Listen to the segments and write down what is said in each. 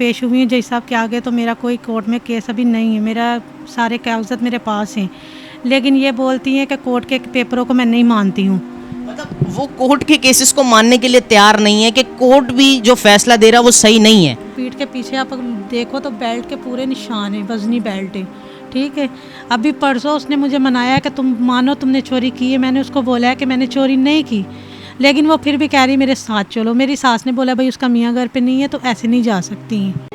पेश हुई हूँ जज साहब के आगे, तो मेरा कोई कोर्ट में केस अभी नहीं है, मेरा सारे कागजात मेरे पास हैं, लेकिन ये बोलती हैं कि कोर्ट के पेपरों को मैं नहीं मानती हूँ। मतलब वो कोर्ट के केसेस को मानने के लिए तैयार नहीं है कि कोर्ट भी जो फैसला दे रहा है वो सही नहीं है। पीठ के पीछे आप देखो तो बेल्ट के पूरे निशान हैं, वजनी बेल्ट है, ठीक है। अभी परसों उसने मुझे मनाया कि तुम मानो तुमने चोरी की है, मैंने उसको बोला है कि मैंने चोरी नहीं की, लेकिन वो फिर भी कह रही मेरे साथ चलो। मेरी सास ने बोला भाई उसका मियाँ घर पे नहीं है तो ऐसे नहीं जा सकती हैं।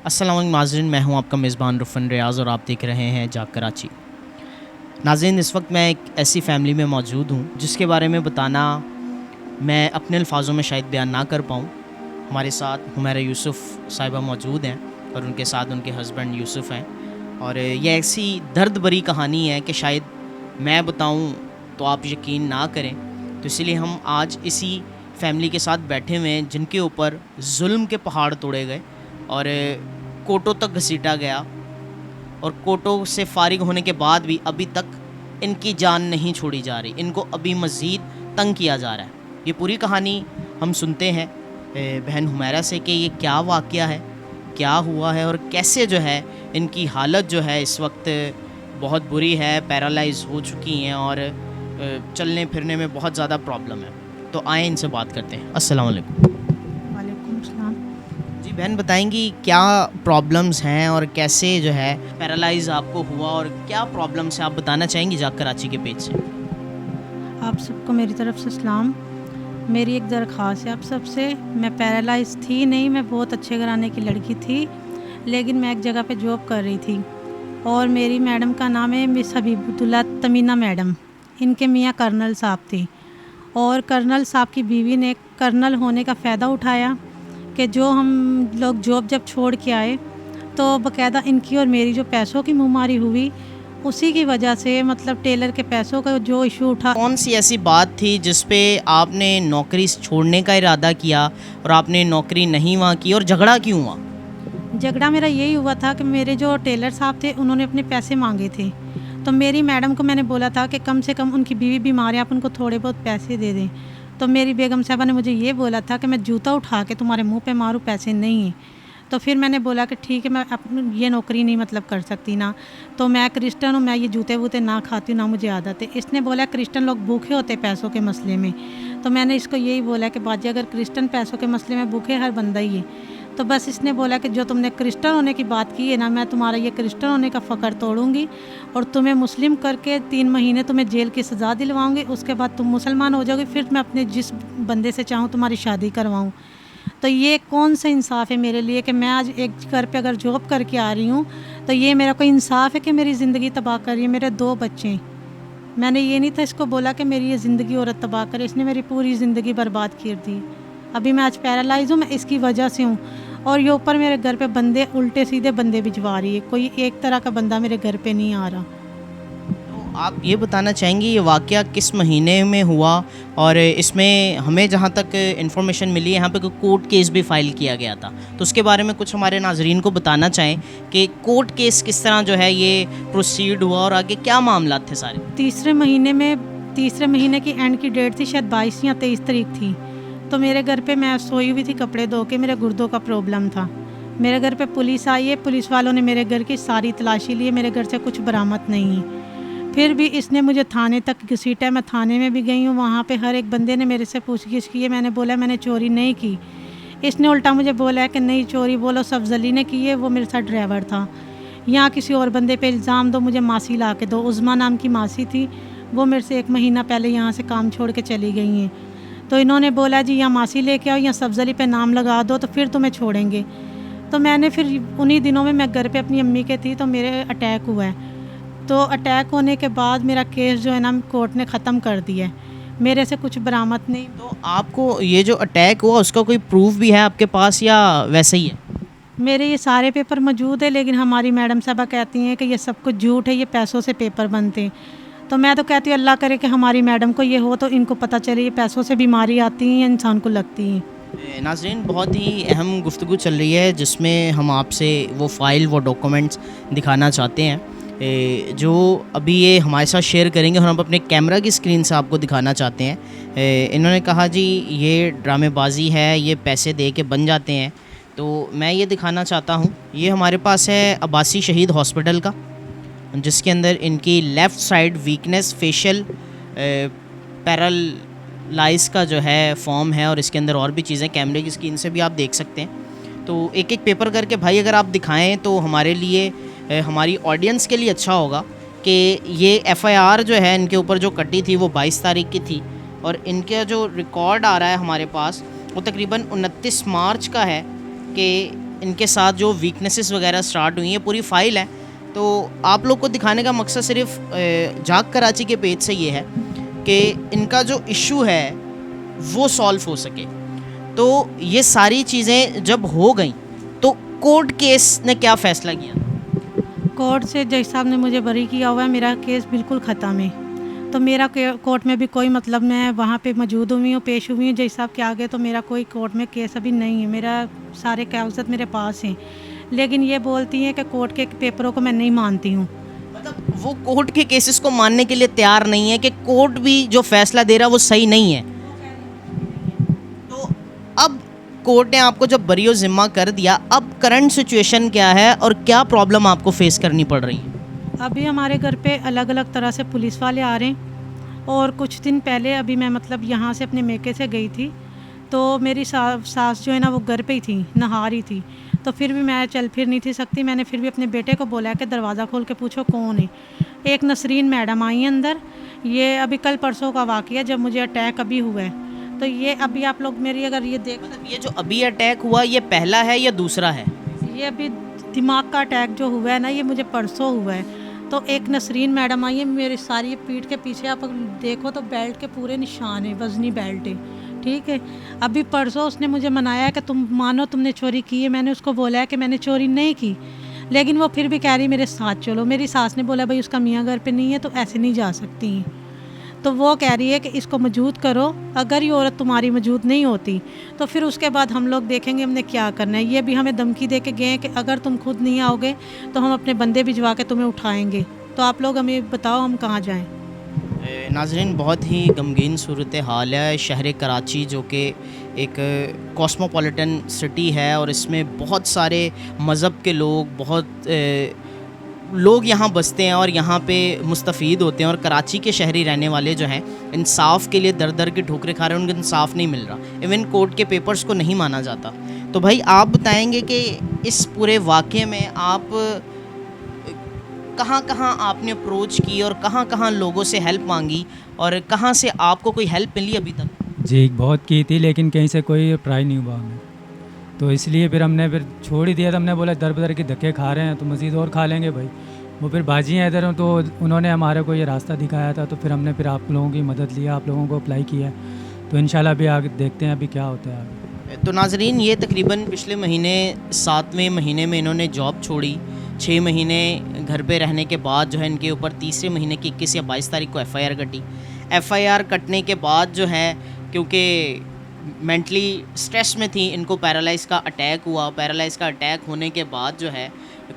अस्सलाम वालेकुम नाज़रीन, मैं हूं आपका मेज़बान रुफ़न रियाज़ और आप देख रहे हैं जाग कराची। नाज़रीन, इस वक्त मैं एक ऐसी फ़ैमिली में मौजूद हूं जिसके बारे में बताना मैं अपने अल्फाजों में शायद बयान ना कर पाऊं। हमारे साथ हुमैरा यूसुफ़ साहिबा मौजूद हैं और उनके साथ उनके हस्बैंड यूसुफ़ हैं, और ये ऐसी दर्द भरी कहानी है कि शायद मैं बताऊं तो आप यकीन ना करें। तो इसलिए हम आज इसी फ़ैमिली के साथ बैठे हुए हैं जिनके ऊपर जुल्म के पहाड़ तोड़े गए और कोर्टों तक घसीटा गया, और कोर्टों से फारिग होने के बाद भी अभी तक इनकी जान नहीं छोड़ी जा रही, इनको अभी मज़ीद तंग किया जा रहा है। ये पूरी कहानी हम सुनते हैं बहन हुमैरा से कि ये क्या वाक़या है, क्या हुआ है और कैसे जो है इनकी हालत जो है इस वक्त बहुत बुरी है, पैरालाइज हो चुकी हैं और चलने फिरने में बहुत ज़्यादा प्रॉब्लम है। तो आए इनसे बात करते हैं। अस्सलाम वालेकुम। वालेकुम सलाम। जी बहन, बताएंगी क्या प्रॉब्लम्स हैं और कैसे जो है पैरालाइज आपको हुआ, और क्या प्रॉब्लम्स हैं आप बताना चाहेंगी जाग कराची के पेज से? आप सबको मेरी तरफ से सलाम। मेरी एक दरख्वास्त है आप सबसे। मैं पैरालाइज थी नहीं, मैं बहुत अच्छे घराने की लड़की थी, लेकिन मैं एक जगह पे जॉब कर रही थी और मेरी मैडम का नाम है मिस हबीबुल्ला तमीना मैडम। इनके मियाँ कर्नल साहब थे और कर्नल साहब की बीवी ने कर्नल होने का फ़ायदा उठाया कि जो हम लोग जॉब जब छोड़ के आए तो बाकायदा इनकी और मेरी जो पैसों की मुहमारी हुई, उसी की वजह से मतलब टेलर के पैसों का जो इशू उठा। कौन सी ऐसी बात थी जिस पे आपने नौकरी छोड़ने का इरादा किया और आपने नौकरी नहीं वहाँ की, और झगड़ा क्यों हुआ? झगड़ा मेरा यही हुआ था कि मेरे जो टेलर साहब थे उन्होंने अपने पैसे मांगे थे, तो मेरी मैडम को मैंने बोला था कि कम से कम उनकी बीवी बीमार है, आप उनको थोड़े बहुत पैसे दे दें। तो मेरी बेगम साहबा ने मुझे ये बोला था कि मैं जूता उठा के तुम्हारे मुंह पे मारूं, पैसे नहीं हैं। तो फिर मैंने बोला कि ठीक है, मैं अपनी ये नौकरी नहीं मतलब कर सकती ना, तो मैं क्रिश्चियन हूँ, मैं ये जूते वूते ना खाती हूँ, ना मुझे आदत है। इसने बोला क्रिश्चियन लोग भूखे होते पैसों के मसले में, तो मैंने इसको यही बोला कि बाजी अगर क्रिश्चियन पैसों के मसले में भूखे हर बंदा ही है, तो बस इसने बोला कि जो तुमने क्रिश्चियन होने की बात की है ना, मैं तुम्हारा ये क्रिश्चियन होने का फ़ख्र तोड़ूंगी और तुम्हें मुस्लिम करके 3 महीने तुम्हें जेल की सज़ा दिलवाऊंगी, उसके बाद तुम मुसलमान हो जाओगे, फिर मैं अपने जिस बंदे से चाहूँ तुम्हारी शादी करवाऊँ। तो ये कौन सा इंसाफ है मेरे लिए कि मैं आज एक घर पे अगर जॉब करके आ रही हूँ, तो ये मेरा कोई इंसाफ है कि मेरी ज़िंदगी तबाह कर रही है। मेरे 2 बच्चे हैं, मैंने ये नहीं था इसको बोला कि मेरी ये ज़िंदगी औरत तबाह करे, इसने मेरी पूरी ज़िंदगी बर्बाद कर दी। अभी मैं आज पैरालाइज हूँ, मैं इसकी वजह से हूँ, और ये ऊपर मेरे घर पे बंदे उल्टे सीधे बंदे भिजवा रही है, कोई एक तरह का बंदा मेरे घर पे नहीं आ रहा। तो आप ये बताना चाहेंगी ये वाक़या किस महीने में हुआ, और इसमें हमें जहाँ तक इन्फॉर्मेशन मिली है यहाँ पे कोई कोर्ट केस भी फ़ाइल किया गया था, तो उसके बारे में कुछ हमारे नाजरीन को बताना चाहें कि कोर्ट केस किस तरह जो है ये प्रोसीड हुआ और आगे क्या मामला थे सारे? तीसरे महीने की एंड की डेट थी, शायद 22 या 23 तारीख थी। तो मेरे घर पे मैं सोई हुई थी कपड़े धो के, मेरे गुर्दों का प्रॉब्लम था। मेरे घर पे पुलिस आई है, पुलिस वालों ने मेरे घर की सारी तलाशी ली है, मेरे घर से कुछ बरामद नहीं है। फिर भी इसने मुझे थाने तक घसीटा, मैं थाने में भी गई हूँ, वहाँ पे हर एक बंदे ने मेरे से पूछगिछ की है। मैंने बोला मैंने चोरी नहीं की, इसने उल्टा मुझे बोला है कि नहीं चोरी बोलो सफजली ने की है, वो मेरे साथ ड्राइवर था। यहाँ किसी और बंदे पे इल्ज़ाम दो, मुझे मासी ला के दो। उज़मा नाम की मासी थी, वो मेरे से 1 महीना पहले यहाँ से काम छोड़ के चली गई हैं, तो इन्होंने बोला जी या मासी लेके आओ या सफजली पे नाम लगा दो तो फिर तुम्हें छोड़ेंगे। तो मैंने फिर उन्हीं दिनों में मैं घर पे अपनी अम्मी के थी, तो मेरे अटैक हुआ है। तो अटैक होने के बाद मेरा केस जो है ना कोर्ट ने ख़त्म कर दिया है, मेरे से कुछ बरामद नहीं। तो आपको ये जो अटैक हुआ उसका कोई प्रूफ भी है आपके पास या वैसे ही है? मेरे ये सारे पेपर मौजूद है, लेकिन हमारी मैडम साहबा कहती हैं कि ये सब कुछ झूठ है, ये पैसों से पेपर बनते हैं। तो मैं तो कहती हूँ अल्लाह करे कि हमारी मैडम को ये हो तो इनको पता चले ये पैसों से बीमारी आती हैं या इंसान को लगती हैं। नाज़रीन, बहुत ही अहम गुफ्तगू चल रही है जिसमें हम आपसे वो फ़ाइल वो डॉक्यूमेंट्स दिखाना चाहते हैं जो अभी ये हमारे साथ शेयर करेंगे और हम अपने कैमरा की स्क्रीन से आपको दिखाना चाहते हैं। इन्होंने कहा जी ये ड्रामेबाजी है, ये पैसे दे के बन जाते हैं। तो मैं ये दिखाना चाहता हूँ, ये हमारे पास है अब्बासी शहीद हॉस्पिटल का, जिसके अंदर इनकी left side weakness facial paralyse का जो है फॉर्म है, और इसके अंदर और भी चीज़ें कैमरे की स्क्रीन से भी आप देख सकते हैं। तो एक एक पेपर करके भाई अगर आप दिखाएं तो हमारे लिए, हमारी ऑडियंस के लिए अच्छा होगा कि ये एफआईआर जो है इनके ऊपर जो कटी थी वो 22 तारीख की थी, और इनका जो रिकॉर्ड आ रहा है हमारे पास वो तकरीबन 29 मार्च का है कि इनके साथ जो वीकनेसेस वगैरह स्टार्ट हुई हैं, पूरी फ़ाइल है। तो आप लोग को दिखाने का मकसद सिर्फ जाग कराची के पेज से ये है कि इनका जो इशू है वो सॉल्व हो सके। तो ये सारी चीज़ें जब हो गई तो कोर्ट केस ने क्या फ़ैसला किया? कोर्ट से जज साहब ने मुझे बरी किया हुआ है, मेरा केस बिल्कुल ख़त्म है। तो मेरा कोर्ट में भी कोई मतलब, मैं वहाँ पे मौजूद हुई हूँ, पेश हुई हूँ जज साहब के आगे, तो मेरा कोई कोर्ट में केस अभी नहीं है। मेरा सारे कागजात मेरे पास हैं, लेकिन ये बोलती हैं कि कोर्ट के पेपरों को मैं नहीं मानती हूँ। मतलब वो कोर्ट के केसेस को मानने के लिए तैयार नहीं है कि कोर्ट भी जो फैसला दे रहा है वो सही नहीं है। तो अब कोर्ट ने आपको जब बरी ज़िम्मा कर दिया, अब करंट सिचुएशन क्या है और क्या प्रॉब्लम आपको फेस करनी पड़ रही है? अभी हमारे घर पे अलग अलग तरह से पुलिस वाले आ रहे हैं, और कुछ दिन पहले अभी मैं मतलब यहाँ से अपने मेके से गई थी, तो मेरी सास जो है ना वो घर पे ही थी, नहा रही थी। तो फिर भी मैं चल फिर नहीं थी सकती, मैंने फिर भी अपने बेटे को बोला कि दरवाज़ा खोल के पूछो कौन है। एक नसरीन मैडम आई है अंदर, ये अभी कल परसों का वाक़या जब मुझे अटैक अभी हुआ है। तो ये अभी आप लोग मेरी अगर ये देख, मतलब ये जो अभी अटैक हुआ ये पहला है या दूसरा है? ये अभी दिमाग का अटैक जो हुआ है ना, ये मुझे परसों हुआ है। तो एक नसरीन मैडम आई है, मेरी सारी पीठ के पीछे आप देखो तो बेल्ट के पूरे निशान है, वजनी बेल्ट है, ठीक है। अभी परसों उसने मुझे मनाया कि तुम मानो तुमने चोरी की है, मैंने उसको बोला है कि मैंने चोरी नहीं की, लेकिन वो फिर भी कह रही मेरे साथ चलो। मेरी सास ने बोला भाई उसका मियाँ घर पे नहीं है तो ऐसे नहीं जा सकती हैं। तो वो कह रही है कि इसको मौजूद करो, अगर ये औरत तुम्हारी मौजूद नहीं होती तो फिर उसके बाद हम लोग देखेंगे हमने क्या करना है। ये भी हमें धमकी दे के गए हैं कि अगर तुम खुद नहीं आओगे तो हम अपने बंदे भिजवा के तुम्हें उठाएंगे। तो आप लोग हमें बताओ हम कहाँ जाएं। नाज़रीन, बहुत ही गमगीन सूरत हाल है शहर कराची, जो कि एक कॉस्मोपॉलिटन सिटी है और इसमें बहुत सारे मज़हब के लोग, बहुत लोग यहाँ बसते हैं और यहाँ पे मुस्तफ़ीद होते हैं। और कराची के शहरी रहने वाले जो हैं इंसाफ के लिए दर दर की ठोकरें खा रहे हैं, उनको इंसाफ नहीं मिल रहा, इवन कोर्ट के पेपर्स को नहीं माना जाता। तो भाई आप बताएंगे कि इस पूरे वाक़े में आप कहाँ कहाँ आपने अप्रोच की और कहाँ कहाँ लोगों से हेल्प मांगी और कहाँ से आपको कोई हेल्प मिली अभी तक? जी बहुत की थी, लेकिन कहीं से कोई ट्राई नहीं हुआ हमें, तो इसलिए फिर हमने छोड़ ही दिया था। हमने बोला दर बदर के धक्के खा रहे हैं तो मज़ीद और खा लेंगे भाई। वो फिर बाजी हैं इधर, तो उन्होंने हमारे को ये रास्ता दिखाया था, तो फिर हमने फिर आप लोगों की मदद लिया, आप लोगों को अप्लाई किया। तो इंशाल्लाह अभी आगे देखते हैं अभी क्या होता है आगे। तो नाजरीन, ये तकरीबन पिछले महीने 7वें महीने में इन्होंने जॉब छोड़ी। 6 महीने घर पे रहने के बाद जो है इनके ऊपर तीसरे महीने की 21 या 22 तारीख को एफ़आईआर कटी। एफ़आईआर कटने के बाद जो है, क्योंकि मेंटली स्ट्रेस में थी, इनको पैरालाइज़ का अटैक हुआ। पैरालाइज़ का अटैक होने के बाद जो है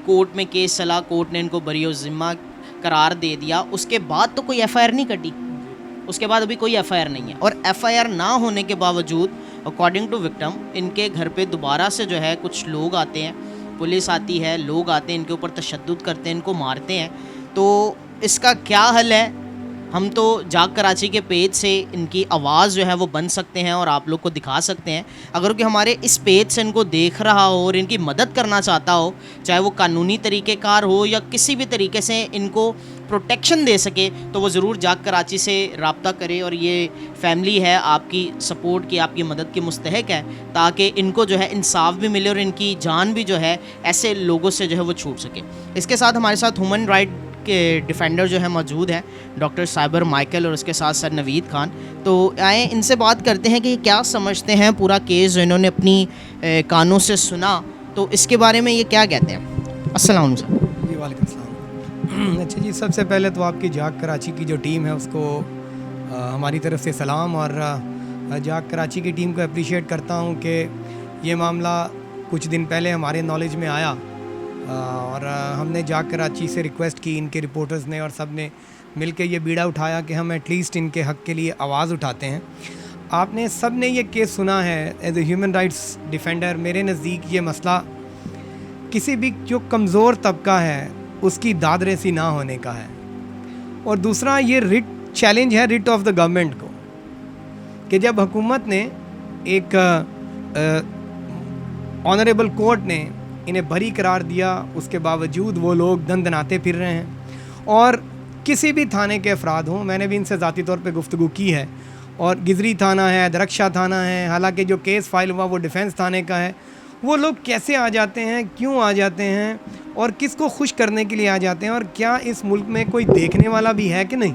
कोर्ट में केस चला, कोर्ट ने इनको बरी ज़िम्मा करार दे दिया। उसके बाद तो कोई एफ़आईआर नहीं कटी, उसके बाद अभी कोई एफ़आईआर नहीं है। और एफ़आईआर ना होने के बावजूद अकॉर्डिंग टू विक्टिम इनके घर पे दोबारा से जो है कुछ लोग आते हैं, पुलिस आती है, लोग आते हैं, इनके ऊपर तशद्दुद करते हैं, इनको मारते हैं। तो इसका क्या हल है? हम तो जाग कराची के पेज से इनकी आवाज़ जो है वो बन सकते हैं और आप लोग को दिखा सकते हैं। अगर कोई हमारे इस पेज से इनको देख रहा हो और इनकी मदद करना चाहता हो, चाहे वो कानूनी तरीक़ेकार हो या किसी भी तरीके से इनको प्रोटेक्शन दे सके, तो वो ज़रूर जाग कराची से रब्ता करे। और ये फैमिली है आपकी सपोर्ट की, आपकी मदद की मुस्तहक है, ताकि इनको जो है इंसाफ भी मिले और इनकी जान भी जो है ऐसे लोगों से जो है वो छूट सके। इसके साथ हमारे साथ ह्यूमन राइट के डिफेंडर जो है मौजूद हैं, डॉक्टर साइबर माइकल और उसके साथ सर नवीद खान। तो आए इनसे बात करते हैं कि क्या समझते हैं पूरा केस जो इन्होंने अपनी कानों से सुना, तो इसके बारे में ये क्या कहते हैं। अस्सलाम वालेकुम सर। जी वालेकुम सलाम। अच्छा जी, सबसे पहले तो आपकी जाग कराची की जो टीम है उसको हमारी तरफ से सलाम, और जाग कराची की टीम को अप्रिशिएट करता हूँ कि ये मामला कुछ दिन पहले हमारे नॉलेज में आया और हमने जाग कराची से रिक्वेस्ट की, इनके रिपोर्टर्स ने और सब ने मिल के ये बीड़ा उठाया कि हम एटलीस्ट इनके हक़ के लिए आवाज़ उठाते हैं। आपने सब ने ये केस सुना है। As a human rights defender मेरे नज़दीक ये मसला किसी भी जो कमज़ोर तबका है उसकी दाद रेसी ना होने का है। और दूसरा ये रिट चैलेंज है रिट ऑफ द गवर्नमेंट को, कि जब हुकूमत ने एक ऑनरेबल कोर्ट ने इन्हें बरी करार दिया, उसके बावजूद वो लोग दंदनाते फिर रहे हैं। और किसी भी थाने के अफराद हों, मैंने भी इनसे ज़ाती तौर पे गुफ्तगू की है, और गिजरी थाना है, दरख्शा थाना है, हालांकि जो केस फाइल हुआ वो डिफेंस थाने का है, वो लोग कैसे आ जाते हैं, क्यों आ जाते हैं और किसको खुश करने के लिए आ जाते हैं, और क्या इस मुल्क में कोई देखने वाला भी है कि नहीं।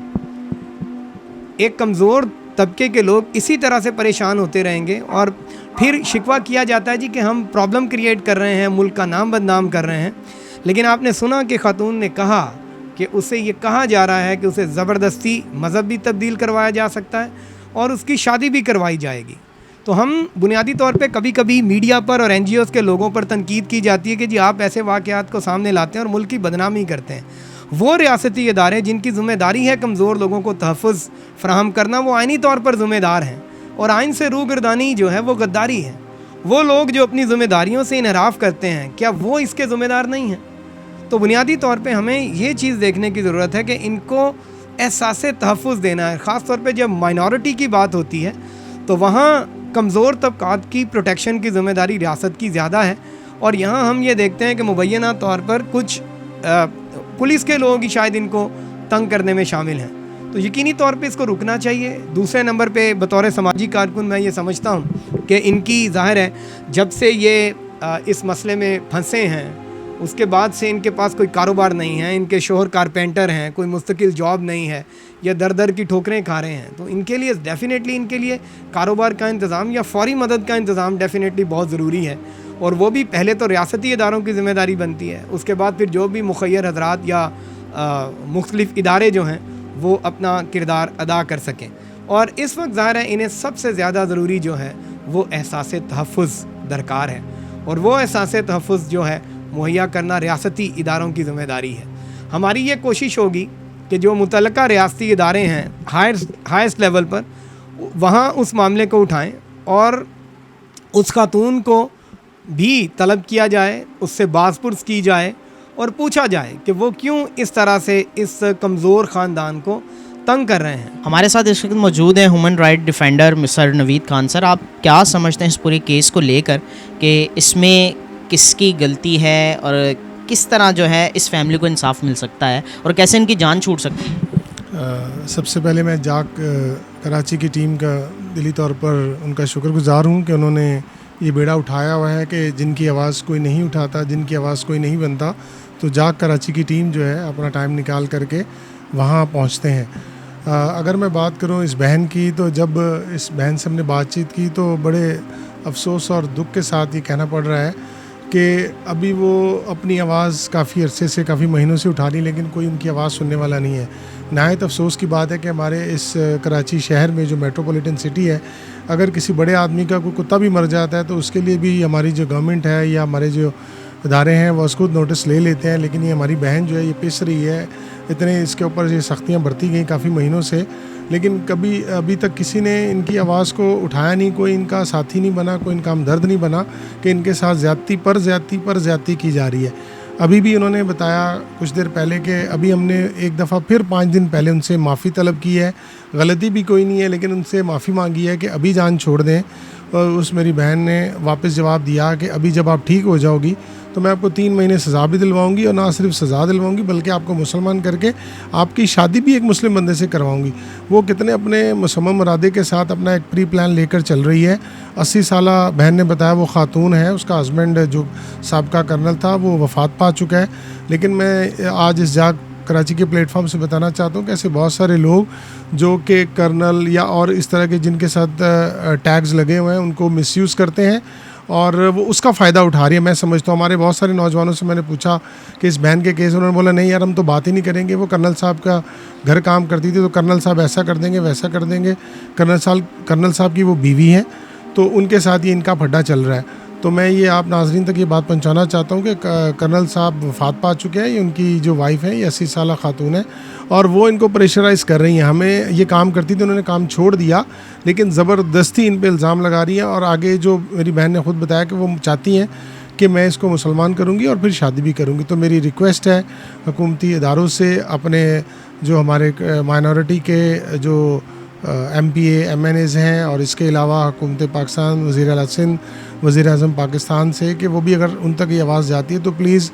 एक कमज़ोर तबके के लोग इसी तरह से परेशान होते रहेंगे और फिर शिकवा किया जाता है जी कि हम प्रॉब्लम क्रिएट कर रहे हैं, मुल्क का नाम बदनाम कर रहे हैं। लेकिन आपने सुना कि खातून ने कहा कि उसे ये कहा जा रहा है कि उसे ज़बरदस्ती मज़हब भी तब्दील करवाया जा सकता है और उसकी शादी भी करवाई जाएगी। तो हम बुनियादी तौर पे कभी कभी मीडिया पर और NGOs के लोगों पर तनकीद की जाती है कि जी आप ऐसे वाक़यात को सामने लाते हैं और मुल्क की बदनामी करते हैं। वो रियासती इदारे जिनकी ज़िम्मेदारी है कमज़ोर लोगों को तहफ़्फ़ुज़ फ़राहम करना, वो आइनी तौर पर ज़िम्मेदार हैं, और आइन से रूगर्दानी जो है वो गद्दारी है। वो लोग जो अपनी ज़िम्मेदारियों से इनहराफ करते हैं, क्या वो इसके ज़िम्मेदार नहीं हैं? तो बुनियादी तौर पे हमें ये चीज़ देखने की ज़रूरत है कि इनको एहसास तहफ़्फ़ुज़ देना है। ख़ास तौर पे जब माइनॉरिटी की बात होती है तो वहाँ कमज़ोर तबक़ात की प्रोटेक्शन की ज़िम्मेदारी रियासत की ज़्यादा है। और यहाँ हम ये देखते हैं कि मुबैना तौर पर कुछ पुलिस के लोगों की शायद इनको तंग करने में शामिल हैं। तो यकीनी तौर पे इसको रुकना चाहिए। दूसरे नंबर पे बतौर समाजी कारकुन मैं ये समझता हूँ कि इनकी ज़ाहिर है जब से ये इस मसले में फंसे हैं उसके बाद से इनके पास कोई कारोबार नहीं है, इनके शोहर कारपेंटर हैं, कोई मुस्तकिल जॉब नहीं है, या दर दर की ठोकरें खा रहे हैं। तो इनके लिए डेफ़िनेटली इनके लिए कारोबार का इंतज़ाम या फ़ौरी मदद का इंतज़ाम डेफ़िनेटली बहुत ज़रूरी है। और वो भी पहले तो रियासती इदारों की ज़िम्मेदारी बनती है, उसके बाद फिर जो भी मुखय्यर हज़रात या मुख्तलिफ़ इदारे जो हैं वो अपना किरदार अदा कर सकें। और इस वक्त ज़ाहिर है इन्हें सबसे ज़्यादा ज़रूरी जो है वो एहसास तहफ़्फ़ुज़ दरकार है, और वो एहसास तहफ़्फ़ुज़ जो है मुहैया करना रियासती इदारों की ज़िम्मेदारी है। हमारी ये कोशिश होगी कि जो मुतल्लिका रियासती इदारे हैं हाईएस्ट लेवल पर, वहाँ उस मामले को उठाएं और उस खातून को भी तलब किया जाए, उससे बाज़पुर्स की जाए और पूछा जाए कि वो क्यों इस तरह से इस कमज़ोर ख़ानदान को तंग कर रहे हैं। हमारे साथ इस वक्त मौजूद हैं human right defender mister Naveed Khan. Sir, आप क्या समझते हैं इस पूरे केस को लेकर कि इसमें किसकी गलती है और किस तरह जो है इस फैमिली को इंसाफ मिल सकता है और कैसे इनकी जान छूट सकती है? सबसे पहले मैं जाग कराची की टीम का दिली तौर पर उनका शुक्रगुजार हूँ कि उन्होंने ये बेड़ा उठाया हुआ है कि जिनकी आवाज़ कोई नहीं उठाता, जिनकी आवाज़ कोई नहीं बनता, तो जाग कराची की टीम जो है अपना टाइम निकाल करके वहाँ पहुँचते हैं। अगर मैं बात करूँ इस बहन की, तो जब इस बहन से हमने बातचीत की तो बड़े अफसोस और दुख के साथ ये कहना पड़ रहा है कि अभी वो अपनी आवाज़ काफ़ी अरसे से, काफ़ी महीनों से उठा ली, लेकिन कोई उनकी आवाज़ सुनने वाला नहीं है। नहायत अफसोस की बात है कि हमारे इस कराची शहर में जो मेट्रोपॉलिटन सिटी है, अगर किसी बड़े आदमी का कोई कुत्ता भी मर जाता है तो उसके लिए भी हमारी जो गवर्नमेंट है या हमारे जो इदारे हैं वो उसको नोटिस ले लेते हैं। लेकिन ये हमारी बहन जो है ये पिस रही है, इतने इसके ऊपर ये सख्तियाँ बरती गई काफ़ी महीनों से, लेकिन कभी अभी तक किसी ने इनकी आवाज़ को उठाया नहीं, कोई इनका साथी नहीं बना, कोई इनका हमदर्द नहीं बना कि इनके साथ ज़्यादती की जा रही है। अभी भी उन्होंने बताया कुछ देर पहले कि अभी हमने एक दफ़ा फिर 5 दिन पहले उनसे माफ़ी तलब की है, गलती भी कोई नहीं है, लेकिन उनसे माफ़ी मांगी है कि अभी जान छोड़ दें। और उस मेरी बहन ने वापस जवाब दिया कि अभी जब आप ठीक हो जाओगी तो मैं आपको 3 महीने सज़ा भी दिलवाऊंगी, और ना सिर्फ सज़ा दिलवाऊंगी बल्कि आपको मुसलमान करके आपकी शादी भी एक मुस्लिम बंदे से करवाऊंगी। वो कितने अपने मुसम्मम इरादे के साथ अपना एक प्री प्लान लेकर चल रही है। 80 साला बहन ने बताया वो खातून है, उसका हस्बैंड जो साबका कर्नल था वो वफ़ात पा चुका है। लेकिन मैं आज इस जाग कराची के प्लेटफॉर्म से बताना चाहता हूँ कि ऐसे बहुत सारे लोग जो कि कर्नल या और इस तरह के जिनके साथ टैग्स लगे हुए हैं उनको मिसयूज़ करते हैं और वो उसका फ़ायदा उठा रही है। मैं समझता हूँ हमारे बहुत सारे नौजवानों से मैंने पूछा कि इस बहन के केस, उन्होंने बोला नहीं यार हम तो बात ही नहीं करेंगे, वो कर्नल साहब का घर काम करती थी तो कर्नल साहब ऐसा कर देंगे वैसा कर देंगे। कर्नल साहब की वो बीवी हैं तो उनके साथ ये इनका फड्डा चल रहा है। तो मैं ये आप नाजरीन तक ये बात पहुंचाना चाहता हूँ कि कर्नल साहब वफात पा चुके हैं। ये उनकी जो वाइफ है ये 80 साल खातून है और वो इनको प्रेशराइज़ कर रही हैं। हमें ये काम करती थी, उन्होंने काम छोड़ दिया, लेकिन ज़बरदस्ती इन पे इल्ज़ाम लगा रही हैं। और आगे जो मेरी बहन ने ख़ुद बताया कि वो चाहती हैं कि मैं इसको मुसलमान करूँगी और फिर शादी भी करूँगी। तो मेरी रिक्वेस्ट है हुकूमती इदारों से, अपने जो हमारे माइनॉरिटी के जो MPA MNAs हैं और इसके अलावा हुकूमत पाकिस्तान, वज़ीर-ए-आला सिंध, वज़ीर-ए-आज़म पाकिस्तान से, कि वो भी अगर उन तक ये आवाज़ जाती है तो प्लीज़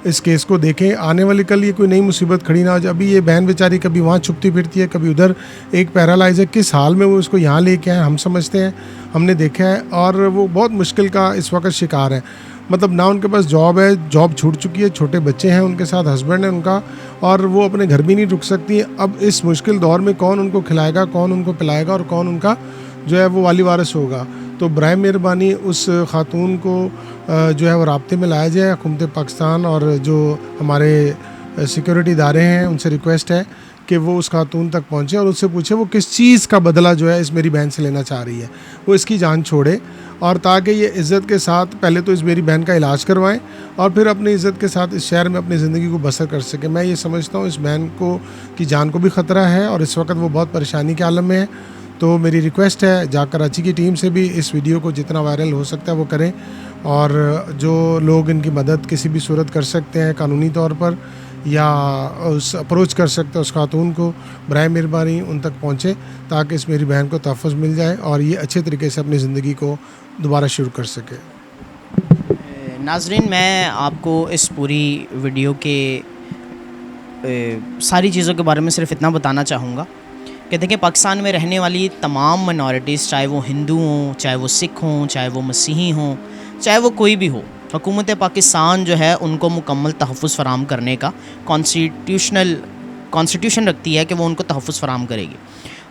इस केस को देखें। आने वाली कल ये कोई नई मुसीबत खड़ी ना हो जाए। अभी ये बहन बेचारी कभी वहाँ छुपती फिरती है, कभी उधर, एक पैरालाइज है, किस हाल में वो इसको यहाँ लेके आए हम समझते हैं, हमने देखा है। और वो बहुत मुश्किल का इस वक्त शिकार है। मतलब ना उनके पास जॉब है, जॉब छूट चुकी है, छोटे बच्चे हैं उनके साथ, हस्बैंड है उनका, और वो अपने घर भी नहीं रुक सकती। अब इस मुश्किल दौर में कौन उनको खिलाएगा, कौन उनको पिलाएगा और कौन उनका जो है वो वाली वारिस होगा। तो बराए मेहरबानी उस खातून को जो है वो राब्ते में लाया जाए। हुकूमत पाकिस्तान और जो हमारे सिक्योरिटी इदारे हैं उनसे रिक्वेस्ट है कि वो उस खातून तक पहुँचे और उससे पूछे वो किस चीज़ का बदला जो है इस मेरी बहन से लेना चाह रही है, वो इसकी जान छोड़े, और ताकि ये इज़्ज़त के साथ पहले तो इस मेरी बहन का इलाज करवाएं और फिर अपनी इज़्ज़त के साथ इस शहर में अपनी ज़िंदगी को बसर कर सके। मैं ये समझता हूँ इस बहन को की जान को भी ख़तरा है और इस वक्त वो बहुत परेशानी के आलम में है। तो मेरी रिक्वेस्ट है जाग कराची की टीम से भी इस वीडियो को जितना वायरल हो सकता है वो करें, और जो लोग इनकी मदद किसी भी सूरत कर सकते हैं कानूनी तौर पर या उस अप्रोच कर सकते हैं उस खातून को, बराए मेहरबानी उन तक पहुँचे ताकि इस मेरी बहन को तहफ़्फ़ुज़ मिल जाए और ये अच्छे तरीके से अपनी ज़िंदगी को दोबारा शुरू कर सके। नाज़रीन, मैं आपको इस पूरी वीडियो के सारी चीज़ों के बारे में सिर्फ इतना बताना चाहूँगा कि देखिए, पाकिस्तान में रहने वाली तमाम माइनॉरिटीज़, चाहे वो हिंदू हों, चाहे वो सिख हों, चाहे वो मसीही हों, चाहे वो कोई भी हो, हुकूमत पाकिस्तान जो है उनको मुकम्मल तहफ़्फ़ुज़ फ़राहम करने का कॉन्स्टिट्यूशन रखती है कि वो उनको तहफ़्फ़ुज़ फ़राहम करेगी।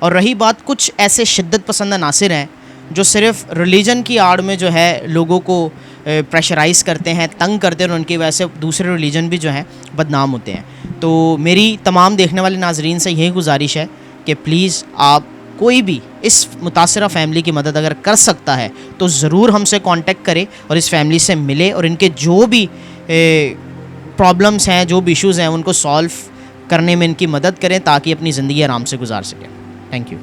और रही बात, कुछ ऐसे शिद्दत पसंद अनासिर हैं जो सिर्फ़ रिलीजन की आड़ में जो है लोगों को प्रेशराइज़ करते हैं, तंग करते हैं और उनकी वजह से दूसरे रिलीजन भी जो हैं बदनाम होते हैं। तो मेरी तमाम देखने वाले नाज़रीन से यही गुजारिश है कि प्लीज़ आप कोई भी इस मुतासरा फ़ैमिली की मदद अगर कर सकता है तो ज़रूर हमसे कांटेक्ट करें और इस फैमिली से मिले और इनके जो भी प्रॉब्लम्स हैं, जो भी इश्यूज़ हैं, उनको सॉल्व करने में इनकी मदद करें ताकि अपनी ज़िंदगी आराम से गुजार सकें। Thank you.